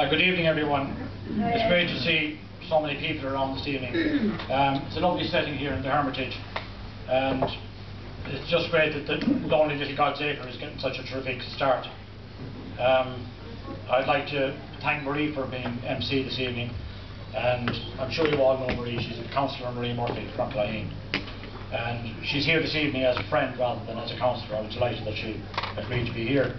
Good evening, everyone. It's great to see so many people around this evening. It's a lovely setting here in the Hermitage, and it's just great that the lonely little God's Acre is getting such a terrific start. I'd like to thank Marie for being MC this evening, and I'm sure you all know Marie. She's a councillor, Marie Murphy from Clogheen, and she's here this evening as a friend rather than as a councillor. I was delighted that she agreed to be here.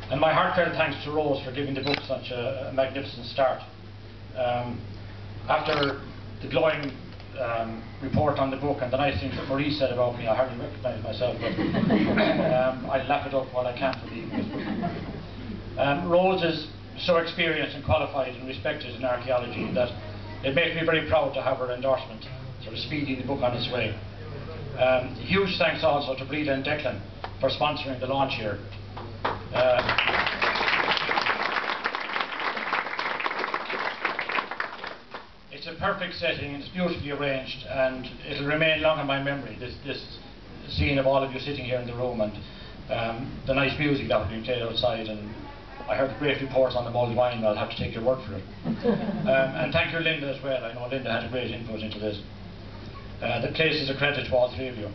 And my heartfelt thanks to Rose for giving the book such a magnificent start. After the glowing report on the book and the nice things that Marie said about me, I hardly recognise myself, but I'll laugh it up while I can for the evening. Rose is so experienced and qualified and respected in archaeology that it makes me very proud to have her endorsement, sort of speeding the book on its way. Huge thanks also to Breda and Declan for sponsoring the launch here. It's a perfect setting and it's beautifully arranged, and it'll remain long in my memory, this scene of all of you sitting here in the room, and the nice music that was being played outside, and I heard great reports on the mulled wine. I'll have to take your word for it. And thank you, Linda, as well. I know Linda had a great input into this. The place is a credit to all three of you.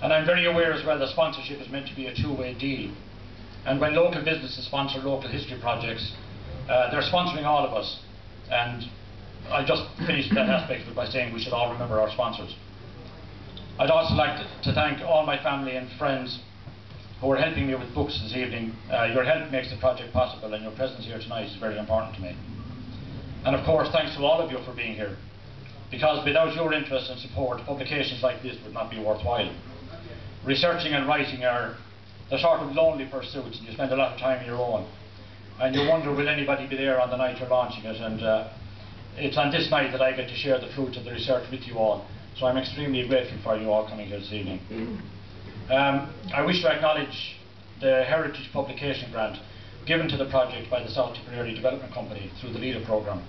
And I'm very aware as well that sponsorship is meant to be a two-way deal. And when local businesses sponsor local history projects, they're sponsoring all of us. And I just finished that aspect of it by saying we should all remember our sponsors. I'd also like to thank all my family and friends who are helping me with books this evening. Your help makes the project possible, and your presence here tonight is very important to me. And of course, thanks to all of you for being here, because without your interest and support, publications like this would not be worthwhile. Researching and writing are the sort of lonely pursuits, and you spend a lot of time on your own, and you wonder will anybody be there on the night you're launching it, and it's on this night that I get to share the fruits of the research with you all, so I'm extremely grateful for you all coming here this evening. I wish to acknowledge the Heritage Publication Grant given to the project by the South Tipperary Development Company through the LEADER programme.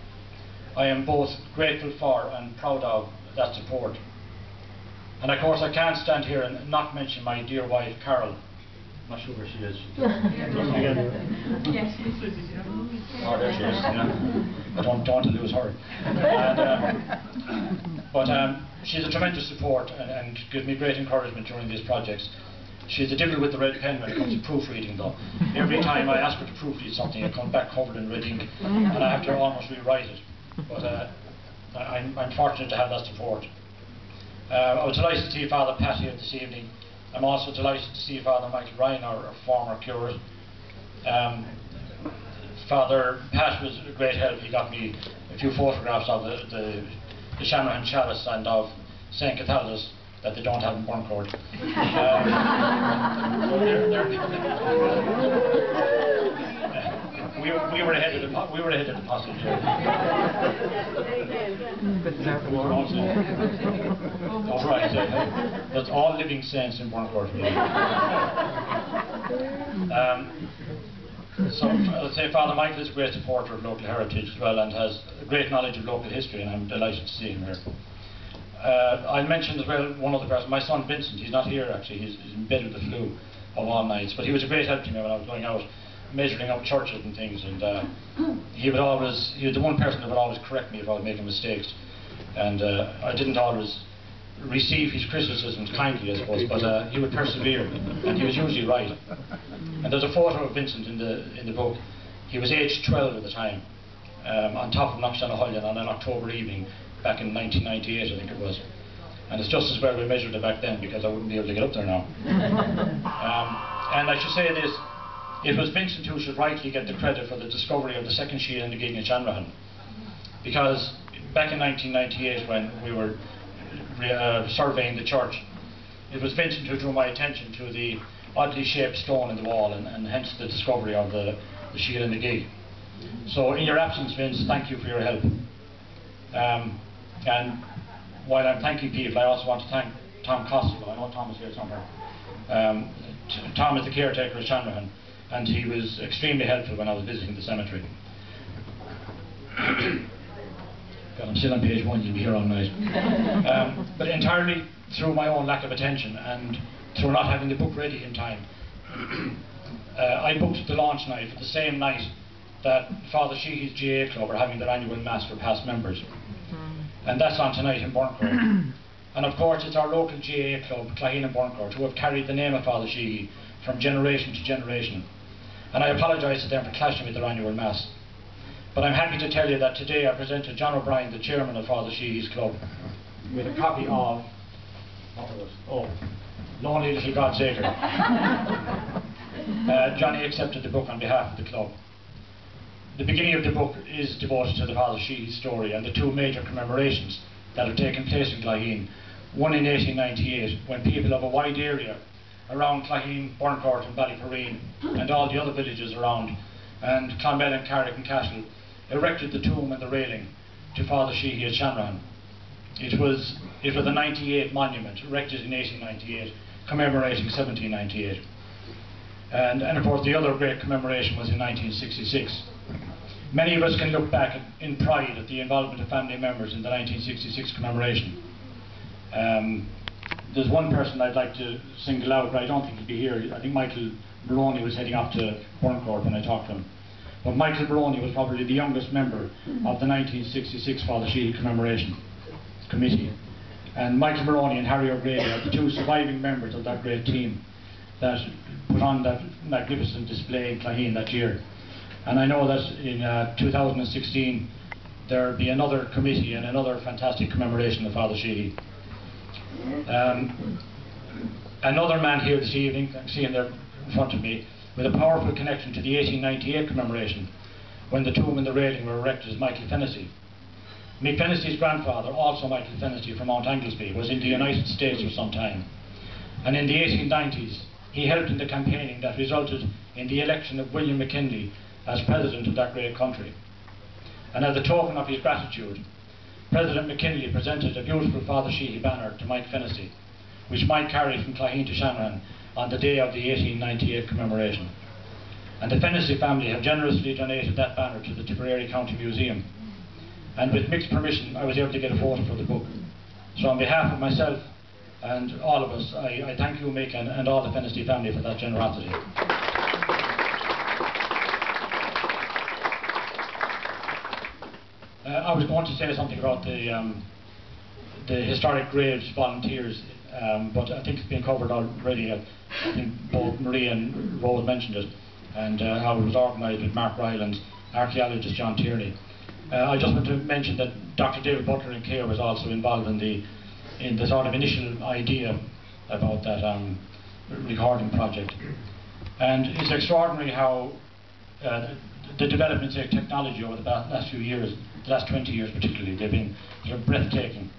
I am both grateful for and proud of that support. And of course I can't stand here and not mention my dear wife Carol. I'm not sure where she is. Yes. Oh, there she is. Yeah. I don't want to lose her. But she's a tremendous support and gives me great encouragement during these projects. She's the devil with the red pen when it comes to proofreading, though. Every time I ask her to proofread something, it comes back covered in red ink, and I have to almost rewrite it. But I'm fortunate to have that support. I was delighted to see Father Pat here this evening. I'm also delighted to see Father Michael Ryan, our former curate. Father Pat was a great help. He got me a few photographs of the Shanrahan Chalice and of St. Cathalda's that they don't have in Burncourt. We were ahead of the possible. All right, that's all living saints in Burncourt. So I'll say Father Michael is a great supporter of local heritage as well, and has a great knowledge of local history, and I'm delighted to see him here. I'll mention as well one other person, my son Vincent. He's not here actually, he's in bed with the flu of all nights, but he was a great help to me when I was going out measuring up churches and things, and he was the one person that would always correct me if I was making mistakes, and I didn't always receive his criticisms kindly, I suppose, but he would persevere, and he was usually right. And there's a photo of Vincent in the book. He was aged 12 at the time, on top of Knockdownahullion on an October evening back in 1998, I think it was. And it's just as well we measured it back then, because I wouldn't be able to get up there now. And I should say this, it was Vincent who should rightly get the credit for the discovery of the second shield and the gig in Shanrahan. Because back in 1998, when we were surveying the church, it was Vincent who drew my attention to the oddly shaped stone in the wall, and hence the discovery of the shield and the gig. So in your absence, Vince, thank you for your help. And while I'm thanking people, I also want to thank Tom Costello. I know Tom is here somewhere. Tom is the caretaker of Shanrahan, and he was extremely helpful when I was visiting the cemetery. God, I'm still on page 1, you'll be here all night. But entirely through my own lack of attention and through not having the book ready in time, I booked the launch night for the same night that Father Sheehy's GA Club are having their annual Mass for past members. And that's on tonight in Burntcourt. And of course it's our local GA Club, Clogheen and Burntcourt, who have carried the name of Father Sheehy from generation to generation. And I apologise to them for clashing with their annual Mass. But I'm happy to tell you that today I presented John O'Brien, the chairman of Father Sheehy's Club, with a copy of, Lonely Little God's Acre. Johnny accepted the book on behalf of the club. The beginning of the book is devoted to the Father Sheehy story and the two major commemorations that have taken place in Clogheen. One in 1898, when people of a wide area around Clogheen, Burntcourt and Ballyporeen and all the other villages around, and Clonmel and Carrick and Cashel, erected the tomb and the railing to Father Sheehy at Shanrahan. It was a 98 monument, erected in 1898, commemorating 1798. And of course the other great commemoration was in 1966. Many of us can look back in pride at the involvement of family members in the 1966 commemoration. There's one person I'd like to single out, but I don't think he'll be here. I think Michael Maroney was heading up to Burntcourt when I talked to him. But Michael Maroney was probably the youngest member of the 1966 Father Sheehy Commemoration Committee. And Michael Maroney and Harry O'Grady are the two surviving members of that great team that put on that magnificent display in Clogheen that year. And I know that in 2016 there will be another committee and another fantastic commemoration of Father Sheehy. Another man here this evening, I see him there in front of me, with a powerful connection to the 1898 commemoration, when the tomb and the railing were erected, is Michael Fennessy. Mick Fennessy's grandfather, also Michael Fennessy from Mount Anglesby, was in the United States for some time. And in the 1890s, he helped in the campaigning that resulted in the election of William McKinley as president of that great country. And as a token of his gratitude, President McKinley presented a beautiful Father Sheehy banner to Mike Fennessy, which Mike carried from Clogheen to Shanrahan on the day of the 1898 commemoration. And the Fennessy family have generously donated that banner to the Tipperary County Museum. And with Mick's permission, I was able to get a photo for the book. So on behalf of myself and all of us, I thank you, Mick, and all the Fennessy family for that generosity. I was going to say something about the historic graves volunteers, but I think it's been covered already. I think both Marie and Rose mentioned it, and how it was organised with Mark Ryland, archaeologist John Tierney. I just want to mention that Dr. David Butler in Care was also involved in the sort of initial idea about that recording project. And it's extraordinary how the developments in technology over the last few years, the last 20 years particularly, they've been sort of breathtaking.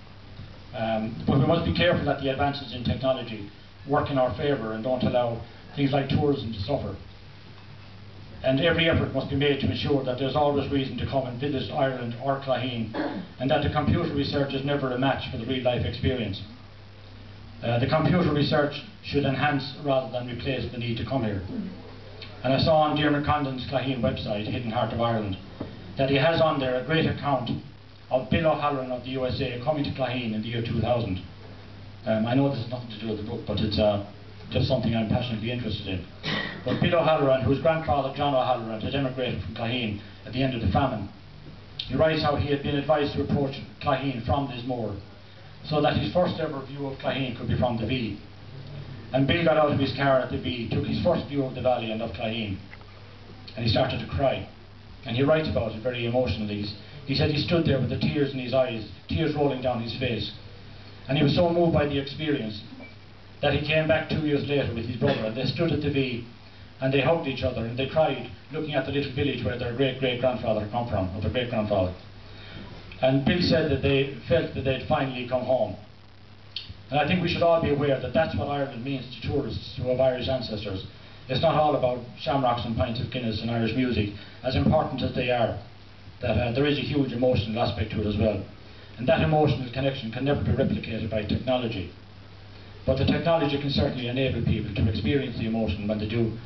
But we must be careful that the advances in technology work in our favour and don't allow things like tourism to suffer. And every effort must be made to ensure that there's always reason to come and visit Ireland or Clogheen, and that the computer research is never a match for the real life experience. The computer research should enhance rather than replace the need to come here. And I saw on Diarmaid Condon's Clogheen website, Hidden Heart of Ireland, that he has on there a great account of Bill O'Halloran of the USA coming to Clogheen in the year 2000. I know this has nothing to do with the book, but it's just something I'm passionately interested in. But Bill O'Halloran, whose grandfather John O'Halloran had emigrated from Clogheen at the end of the famine, he writes how he had been advised to approach Clogheen from Lismore, so that his first ever view of Clogheen could be from the V. And Bill got out of his car at the V, took his first view of the valley and of Clogheen, and he started to cry. And he writes about it very emotionally. He said he stood there with the tears in his eyes, tears rolling down his face. And he was so moved by the experience that he came back 2 years later with his brother, and they stood at the V and they hugged each other and they cried, looking at the little village where their great-great-grandfather had come from, or their great-grandfather. And Bill said that they felt that they'd finally come home. And I think we should all be aware that that's what Ireland means to tourists who have Irish ancestors. It's not all about shamrocks and pints of Guinness and Irish music, as important as they are. That there is a huge emotional aspect to it as well. And that emotional connection can never be replicated by technology. But the technology can certainly enable people to experience the emotion when they do